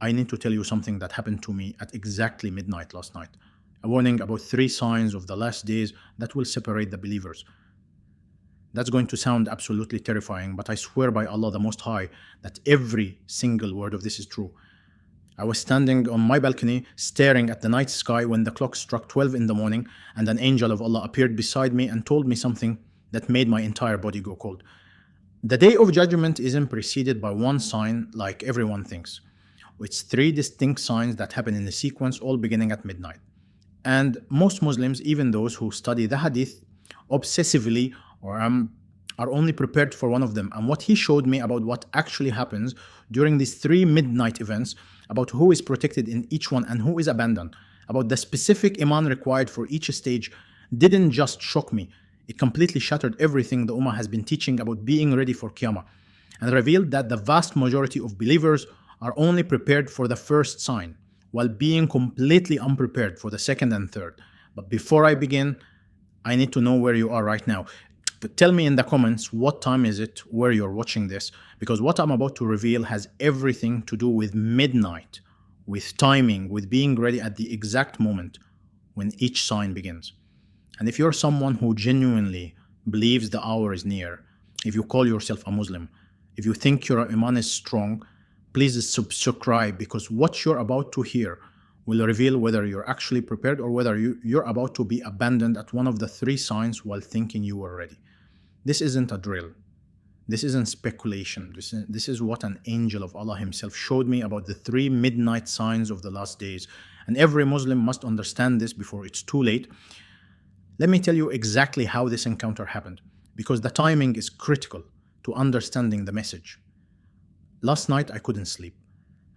I need to tell you something that happened to me at exactly midnight last night. A warning about 3 signs of the last days that will separate the believers. That's going to sound absolutely terrifying, but I swear by Allah the Most High that every single word of this is true. I was standing on my balcony staring at the night sky when the clock struck 12 in the morning and an angel of Allah appeared beside me and told me something that made my entire body go cold. The day of judgment isn't preceded by one sign like everyone thinks. It's 3 distinct signs that happen in a sequence, all beginning at midnight. And most Muslims, even those who study the hadith obsessively are only prepared for one of them. And what he showed me about what actually happens during these 3 midnight events, about who is protected in each one and who is abandoned, about the specific Iman required for each stage, didn't just shock me. It completely shattered everything the Ummah has been teaching about being ready for Qiyamah, and revealed that the vast majority of believers are only prepared for the first sign, while being completely unprepared for the second and third. But before I begin, I need to know where you are right now. But tell me in the comments what time is it where you're watching this, because what I'm about to reveal has everything to do with midnight, with timing, with being ready at the exact moment when each sign begins. And if you're someone who genuinely believes the hour is near, if you call yourself a Muslim, if you think your Iman is strong, please subscribe, because what you're about to hear will reveal whether you're actually prepared or whether you're about to be abandoned at one of the 3 signs while thinking you were ready. This isn't a drill. This isn't speculation. This is what an angel of Allah himself showed me about the 3 midnight signs of the last days. And every Muslim must understand this before it's too late. Let me tell you exactly how this encounter happened, because the timing is critical to understanding the message. Last night I couldn't sleep.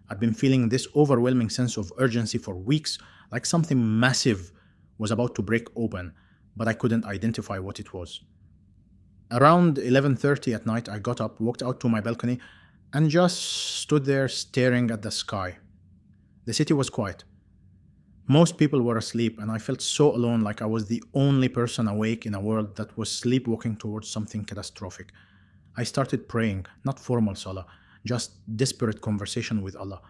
I'd been feeling this overwhelming sense of urgency for weeks, like something massive was about to break open, but I couldn't identify what it was. Around 11:30 at night, I got up, walked out to my balcony, and just stood there staring at the sky. The city was quiet. Most people were asleep, and I felt so alone, like I was the only person awake in a world that was sleepwalking towards something catastrophic. I started praying, not formal salah, just desperate conversation with Allah.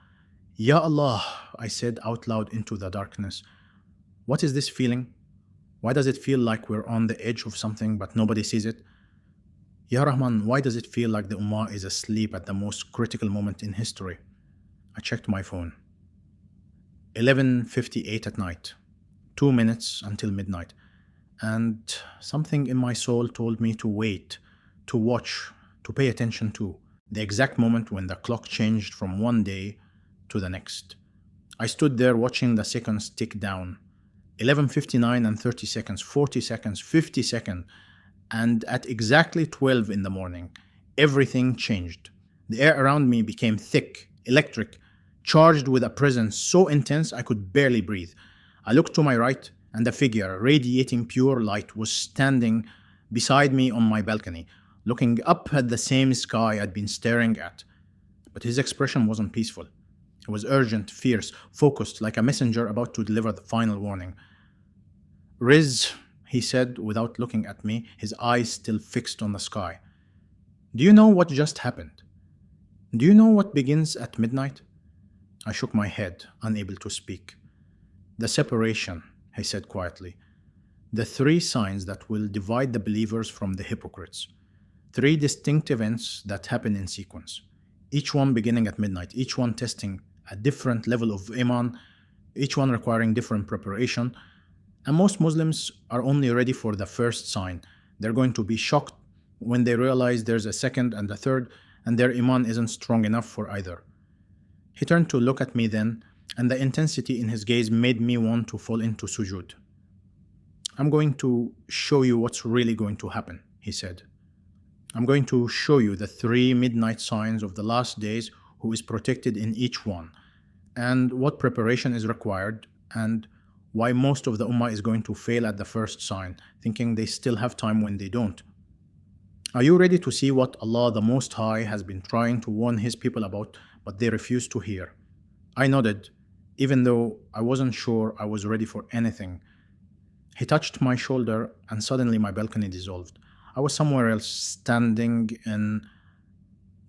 Ya Allah, I said out loud into the darkness. What is this feeling? Why does it feel like we're on the edge of something but nobody sees it? Ya Rahman, why does it feel like the Ummah is asleep at the most critical moment in history? I checked my phone. 11:58 at night, 2 minutes until midnight, and something in my soul told me to wait, to watch, to pay attention to the exact moment when the clock changed from one day to the next. I stood there watching the seconds tick down. 11:59 and 30 seconds, 40 seconds, 50 seconds, and at exactly 12 in the morning, everything changed. The air around me became thick, electric, charged with a presence so intense I could barely breathe. I looked to my right, and a figure radiating pure light was standing beside me on my balcony, looking up at the same sky I'd been staring at. But his expression wasn't peaceful. It was urgent, fierce, focused, like a messenger about to deliver the final warning. Riz, he said without looking at me, his eyes still fixed on the sky. Do you know what just happened? Do you know what begins at midnight? I shook my head, unable to speak. The separation, he said quietly. The 3 signs that will divide the believers from the hypocrites. 3 distinct events that happen in sequence. Each one beginning at midnight, each one testing a different level of Iman, each one requiring different preparation. And most Muslims are only ready for the first sign. They're going to be shocked when they realize there's a second and a third, and their Iman isn't strong enough for either. He turned to look at me then, and the intensity in his gaze made me want to fall into sujood. I'm going to show you what's really going to happen, he said. I'm going to show you the 3 midnight signs of the last days, who is protected in each one, and what preparation is required, and why most of the Ummah is going to fail at the first sign, thinking they still have time when they don't. Are you ready to see what Allah the Most High has been trying to warn His people about, but they refuse to hear? I nodded, even though I wasn't sure I was ready for anything. He touched my shoulder, and suddenly my balcony dissolved. I was somewhere else, standing in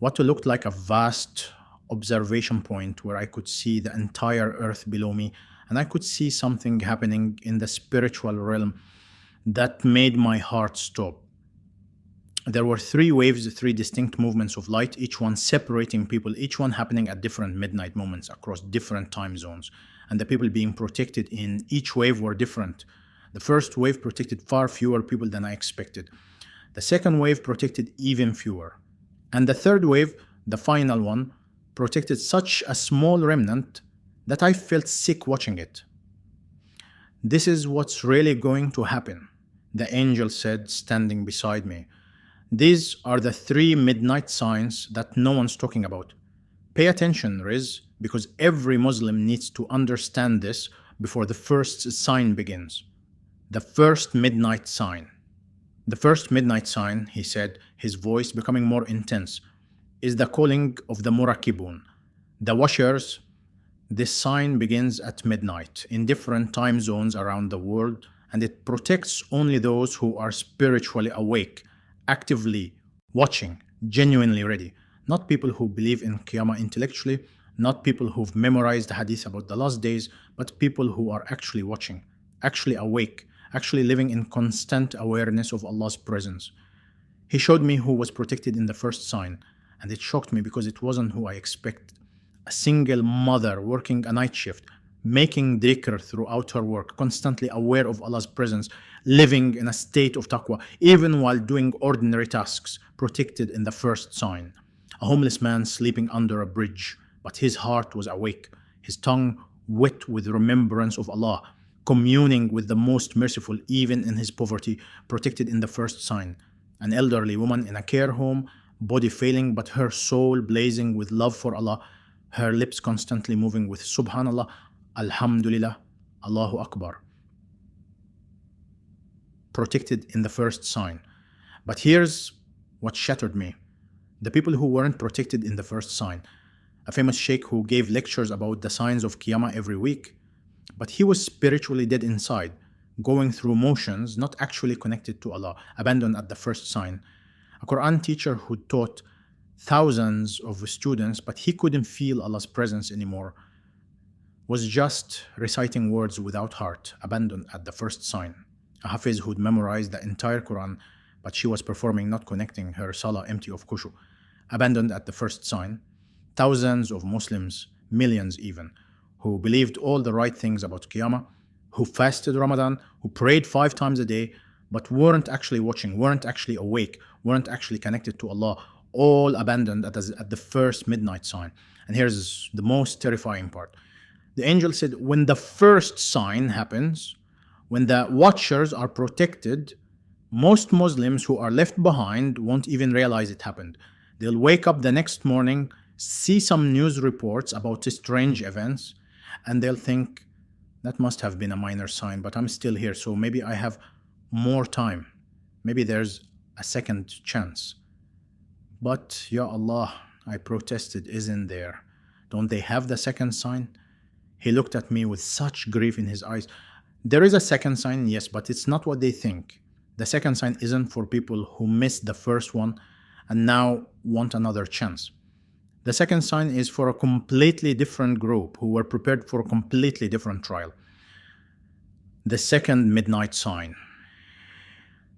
what looked like a vast, observation point where I could see the entire earth below me, and I could see something happening in the spiritual realm that made my heart stop. There were three waves, three distinct movements of light, each one separating people, each one happening at different midnight moments across different time zones. And the people being protected in each wave were different. The first wave protected far fewer people than I expected. The second wave protected even fewer. And the third wave, the final one, protected such a small remnant that I felt sick watching it. This is what's really going to happen, the angel said, standing beside me. These are the three midnight signs that no one's talking about. Pay attention, Riz, because every Muslim needs to understand this before the first sign begins. The first midnight sign. The first midnight sign, he said, his voice becoming more intense, is the calling of the Murakibun, the watchers. This sign begins at midnight in different time zones around the world, and it protects only those who are spiritually awake, actively watching, genuinely ready. Not people who believe in Qiyamah intellectually, not people who've memorized the hadith about the last days, but people who are actually watching, actually awake, actually living in constant awareness of Allah's presence. He showed me who was protected in the first sign, and it shocked me because it wasn't who I expected. A single mother working a night shift, making dhikr throughout her work, constantly aware of Allah's presence, living in a state of taqwa, even while doing ordinary tasks, protected in the first sign. A homeless man sleeping under a bridge, but his heart was awake, his tongue wet with remembrance of Allah, communing with the most merciful even in his poverty, protected in the first sign. An elderly woman in a care home, body failing but her soul blazing with love for Allah, her lips constantly moving with Subhanallah, Alhamdulillah, Allahu Akbar. Protected in the first sign. But here's what shattered me. The people who weren't protected in the first sign. A famous sheikh who gave lectures about the signs of Qiyamah every week, but he was spiritually dead inside, going through motions, not actually connected to Allah, abandoned at the first sign. A Qur'an teacher who taught thousands of students, but he couldn't feel Allah's presence anymore, was just reciting words without heart, abandoned at the first sign. A Hafiz who'd memorized the entire Qur'an, but she was performing, not connecting, her salah empty of khushu, abandoned at the first sign. Thousands of Muslims, millions even, who believed all the right things about Qiyamah, who fasted Ramadan, who prayed 5 times a day, but weren't actually watching, weren't actually awake, weren't actually connected to Allah, all abandoned at the first midnight sign. And here's the most terrifying part. The angel said, when the first sign happens, when the watchers are protected, most Muslims who are left behind won't even realize it happened. They'll wake up the next morning, see some news reports about strange events, and they'll think, that must have been a minor sign, but I'm still here, so maybe I have more time. Maybe there's a second chance. But, Ya Allah, I protested, isn't there? Don't they have the second sign? He looked at me with such grief in his eyes. There is a second sign, yes, but it's not what they think. The second sign isn't for people who missed the first one and now want another chance. The second sign is for a completely different group who were prepared for a completely different trial. The second midnight sign.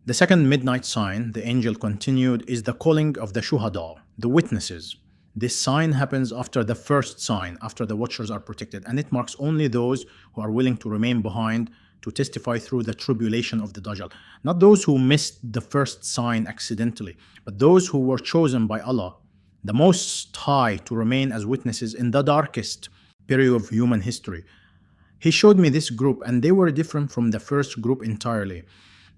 The second midnight sign, the angel continued, is the calling of the shuhada, the witnesses. This sign happens after the first sign, after the watchers are protected, and it marks only those who are willing to remain behind to testify through the tribulation of the Dajjal. Not those who missed the first sign accidentally, but those who were chosen by Allah, the Most High, to remain as witnesses in the darkest period of human history. He showed me this group, and they were different from the first group entirely.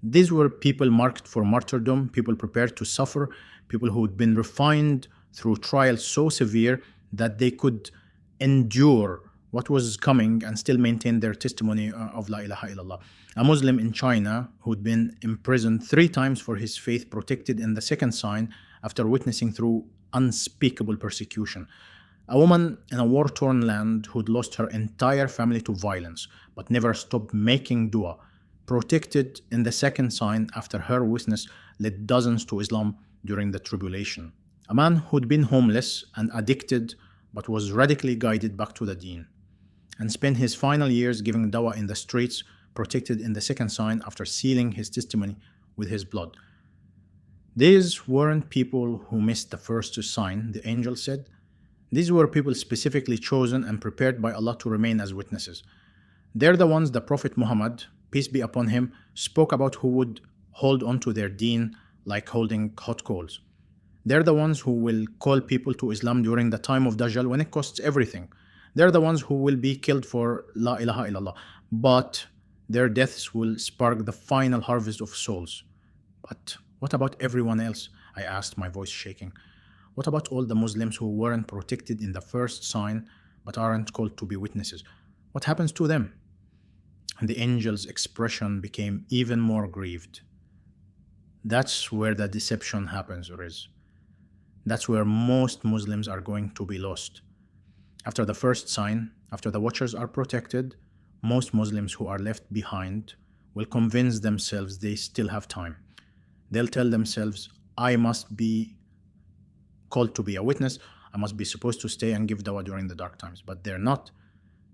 These were people marked for martyrdom, people prepared to suffer, people who had been refined through trials so severe that they could endure what was coming and still maintain their testimony of La ilaha illallah. A Muslim in China who'd been imprisoned 3 times for his faith, protected in the second sign after witnessing through unspeakable persecution. A woman in a war-torn land who'd lost her entire family to violence but never stopped making dua, protected in the second sign after her witness led dozens to Islam during the tribulation. A man who'd been homeless and addicted but was radically guided back to the deen, and spent his final years giving dawah in the streets, protected in the second sign after sealing his testimony with his blood. These weren't people who missed the first sign, the angel said. These were people specifically chosen and prepared by Allah to remain as witnesses. They're the ones the Prophet Muhammad, peace be upon him, spoke about, who would hold on to their deen like holding hot coals. They're the ones who will call people to Islam during the time of Dajjal when it costs everything. They're the ones who will be killed for La ilaha illallah, but their deaths will spark the final harvest of souls. But what about everyone else? I asked, my voice shaking. What about all the Muslims who weren't protected in the first sign but aren't called to be witnesses? What happens to them? And the angel's expression became even more grieved. That's where the deception happens, Riz. That's where most Muslims are going to be lost. After the first sign, after the watchers are protected, most Muslims who are left behind will convince themselves they still have time. They'll tell themselves, I must be called to be a witness, I must be supposed to stay and give dawah during the dark times. But they're not.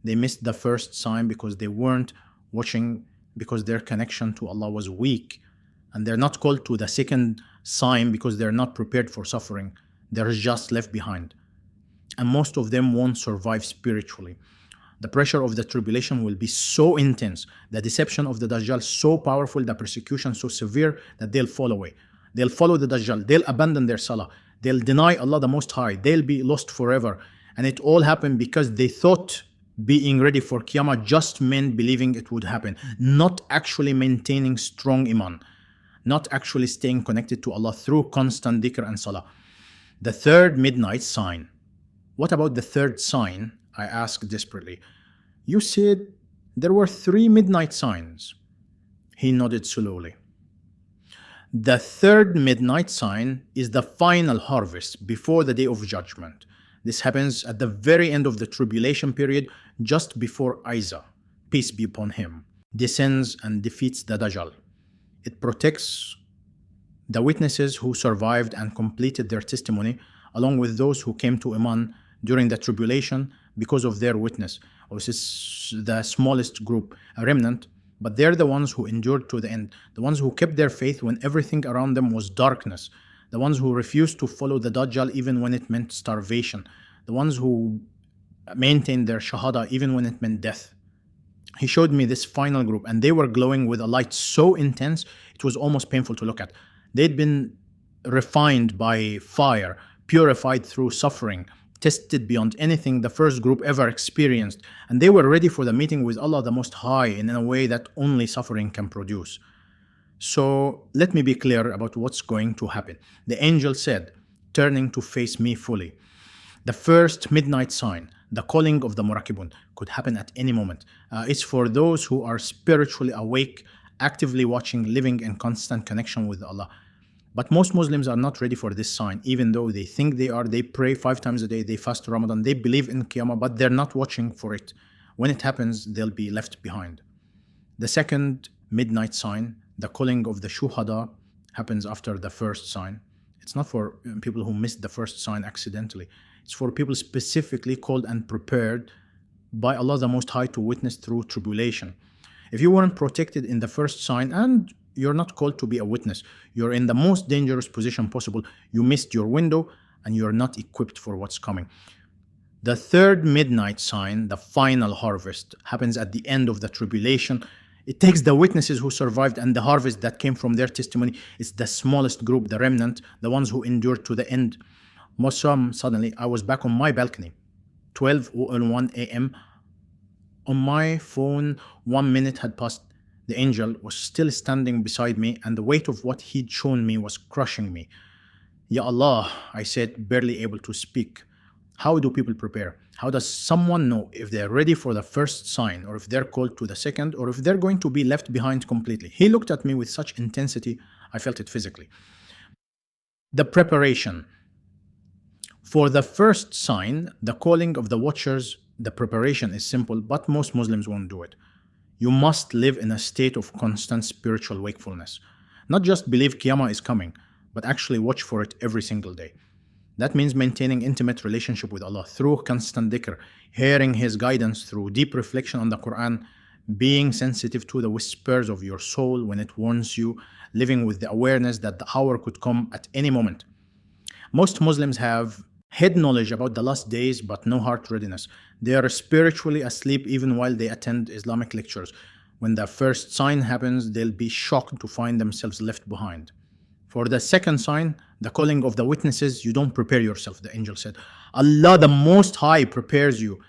They missed the first sign because they weren't watching, because their connection to Allah was weak. And they're not called to the second sign because they're not prepared for suffering. They're just left behind. And most of them won't survive spiritually. The pressure of the tribulation will be so intense, the deception of the Dajjal so powerful, the persecution so severe that they'll fall away. They'll follow the Dajjal, they'll abandon their salah, they'll deny Allah the Most High, they'll be lost forever. And it all happened because they thought being ready for Qiyamah just meant believing it would happen, not actually maintaining strong Iman, not actually staying connected to Allah through constant dhikr and salah. The third midnight sign. What about the third sign? I asked desperately. You said there were 3 midnight signs. He nodded slowly. The third midnight sign is the final harvest before the day of judgment. This happens at the very end of the tribulation period, just before Isa, peace be upon him, descends and defeats the Dajjal. It protects the witnesses who survived and completed their testimony, along with those who came to Iman during the tribulation because of their witness. This is the smallest group, a remnant, but they're the ones who endured to the end, the ones who kept their faith when everything around them was darkness, the ones who refused to follow the Dajjal even when it meant starvation, the ones who maintained their shahada even when it meant death. He showed me this final group, and they were glowing with a light so intense it was almost painful to look at. They'd been refined by fire, purified through suffering, tested beyond anything the first group ever experienced, and they were ready for the meeting with Allah the Most High in a way that only suffering can produce. So let me be clear about what's going to happen. The angel said, turning to face me fully, the first midnight sign, the calling of the Murakibun, could happen at any moment. It's for those who are spiritually awake, actively watching, living in constant connection with Allah. But most Muslims are not ready for this sign, even though they think they are. They pray 5 times a day, they fast Ramadan, they believe in Qiyamah, but they're not watching for it. When it happens, they'll be left behind. The second midnight sign, the calling of the Shuhada, happens after the first sign. It's not for people who missed the first sign accidentally. It's for people specifically called and prepared by Allah the Most High to witness through tribulation. If you weren't protected in the first sign and you're not called to be a witness, you're in the most dangerous position possible. You missed your window and you're not equipped for what's coming. The third midnight sign, the final harvest, happens at the end of the tribulation. It takes the witnesses who survived and the harvest that came from their testimony. It's the smallest group, the remnant, the ones who endured to the end. Suddenly, I was back on my balcony, 12:01 a.m. On my phone, 1 minute had passed. The angel was still standing beside me, and the weight of what he'd shown me was crushing me. Ya Allah, I said, barely able to speak. How do people prepare? How does someone know if they're ready for the first sign, or if they're called to the second, or if they're going to be left behind completely? He looked at me with such intensity, I felt it physically. The preparation. For the first sign, the calling of the watchers, the preparation is simple, but most Muslims won't do it. You must live in a state of constant spiritual wakefulness. Not just believe Qiyamah is coming, but actually watch for it every single day. That means maintaining intimate relationship with Allah through constant dhikr, hearing His guidance through deep reflection on the Quran, being sensitive to the whispers of your soul when it warns you, living with the awareness that the hour could come at any moment. Most Muslims have head knowledge about the last days but no heart readiness. They are spiritually asleep even while they attend Islamic lectures. When the first sign happens, they'll be shocked to find themselves left behind. For the second sign, the calling of the witnesses, you don't prepare yourself, the angel said. Allah, the Most High, prepares you.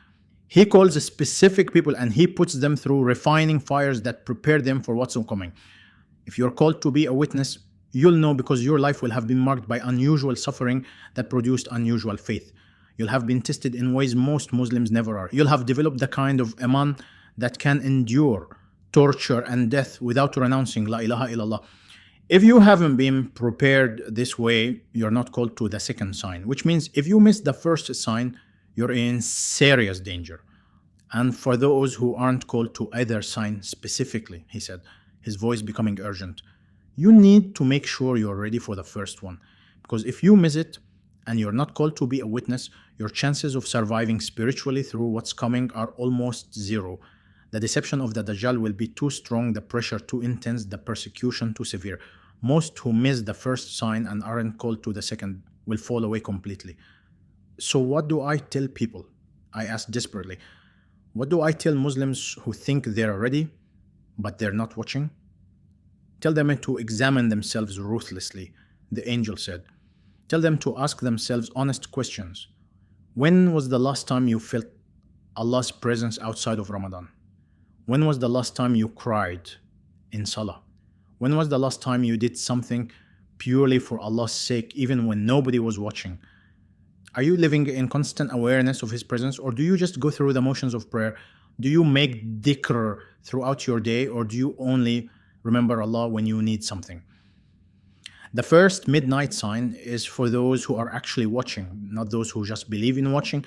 He calls specific people and He puts them through refining fires that prepare them for what's coming. If you're called to be a witness, you'll know because your life will have been marked by unusual suffering that produced unusual faith. You'll have been tested in ways most Muslims never are. You'll have developed the kind of Iman that can endure torture and death without renouncing La ilaha illallah. If you haven't been prepared this way, you're not called to the second sign, which means if you miss the first sign, you're in serious danger. And for those who aren't called to either sign specifically, he said, his voice becoming urgent, you need to make sure you're ready for the first one. Because if you miss it and you're not called to be a witness, your chances of surviving spiritually through what's coming are almost zero. The deception of the Dajjal will be too strong, the pressure too intense, the persecution too severe. Most who miss the first sign and aren't called to the second will fall away completely. So what do I tell people? I asked desperately. What do I tell Muslims who think they're ready, but they're not watching? Tell them to examine themselves ruthlessly, the angel said. Tell them to ask themselves honest questions. When was the last time you felt Allah's presence outside of Ramadan? When was the last time you cried in Salah? When was the last time you did something purely for Allah's sake, even when nobody was watching? Are you living in constant awareness of His presence, or do you just go through the motions of prayer? Do you make dhikr throughout your day, or do you only remember Allah when you need something? The first midnight sign is for those who are actually watching, not those who just believe in watching.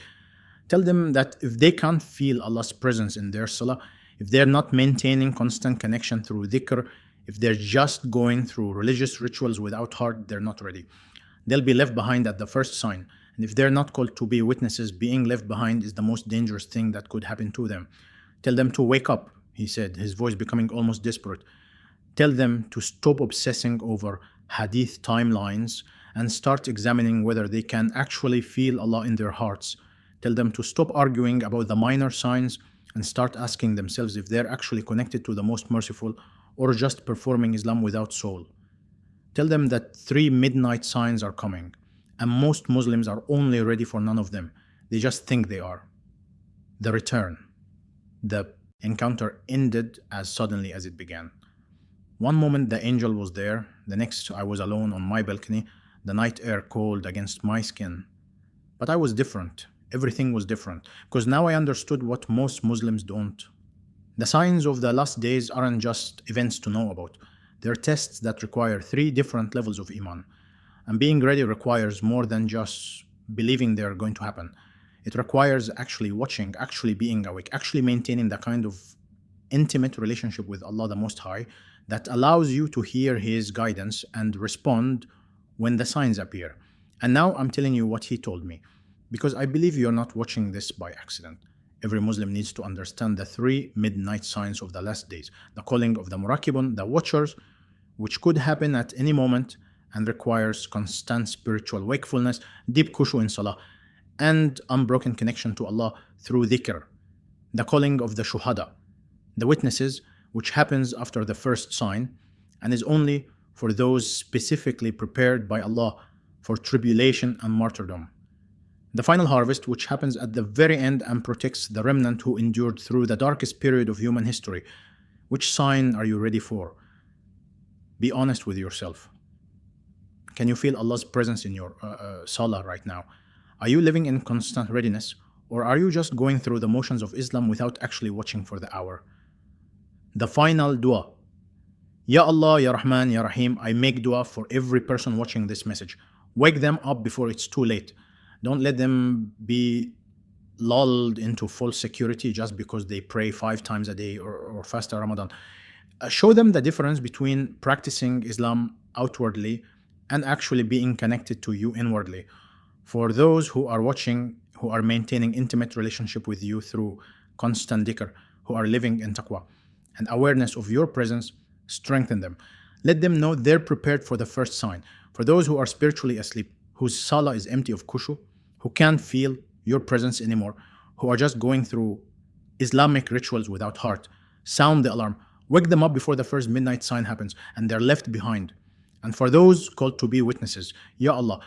Tell them that if they can't feel Allah's presence in their salah, if they're not maintaining constant connection through dhikr, if they're just going through religious rituals without heart, they're not ready. They'll be left behind at the first sign. And if they're not called to be witnesses, being left behind is the most dangerous thing that could happen to them. Tell them to wake up, he said, his voice becoming almost desperate. Tell them to stop obsessing over hadith timelines and start examining whether they can actually feel Allah in their hearts. Tell them to stop arguing about the minor signs and start asking themselves if they're actually connected to the most merciful or just performing Islam without soul. Tell them that 3 midnight signs are coming, and most Muslims are only ready for none of them. They just think they are. The return. The encounter ended as suddenly as it began. One moment the angel was there, the next I was alone on my balcony, the night air cold against my skin. But I was different. Everything was different, because now I understood what most Muslims don't. The signs of the last days aren't just events to know about. They're tests that require 3 different levels of Iman. And being ready requires more than just believing they're going to happen. It requires actually watching, actually being awake, actually maintaining the kind of intimate relationship with Allah the Most High that allows you to hear His guidance and respond when the signs appear. And now I'm telling you what He told me, because I believe you're not watching this by accident. Every Muslim needs to understand the 3 midnight signs of the last days, the calling of the Murakibun, the watchers, which could happen at any moment and requires constant spiritual wakefulness, deep khushu in salah, and unbroken connection to Allah through dhikr. The calling of the shuhada, the witnesses, which happens after the first sign and is only for those specifically prepared by Allah for tribulation and martyrdom. The final harvest, which happens at the very end and protects the remnant who endured through the darkest period of human history. Which sign are you ready for? Be honest with yourself. Can you feel Allah's presence in your salah right now? Are you living in constant readiness, or are you just going through the motions of Islam without actually watching for the hour? The final dua. Ya Allah, Ya Rahman, Ya Rahim, I make dua for every person watching this message. Wake them up before it's too late. Don't let them be lulled into false security just because they pray 5 times a day or fast Ramadan. Show them the difference between practicing Islam outwardly and actually being connected to you inwardly. For those who are watching, who are maintaining intimate relationship with you through constant dhikr, who are living in taqwa and awareness of your presence, strengthen them. Let them know they're prepared for the first sign. For those who are spiritually asleep, whose salah is empty of khushu, who can't feel your presence anymore, who are just going through Islamic rituals without heart, sound the alarm. Wake them up before the first midnight sign happens and they're left behind. And for those called to be witnesses, Ya Allah,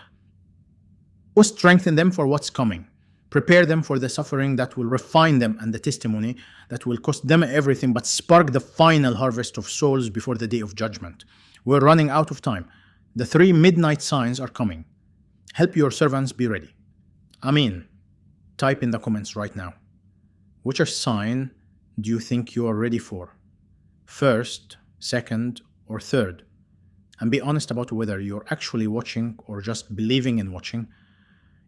strengthen them for what's coming. Prepare them for the suffering that will refine them and the testimony that will cost them everything but spark the final harvest of souls before the day of judgment. We're running out of time. The 3 midnight signs are coming. Help your servants be ready. Amin. Type in the comments right now. Which sign do you think you are ready for? First, second, or third? And be honest about whether you're actually watching or just believing in watching.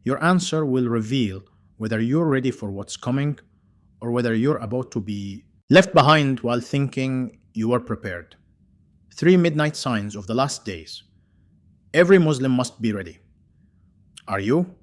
Your answer will reveal whether you're ready for what's coming or whether you're about to be left behind while thinking you are prepared. 3 midnight signs of the last days. Every Muslim must be ready. Are you?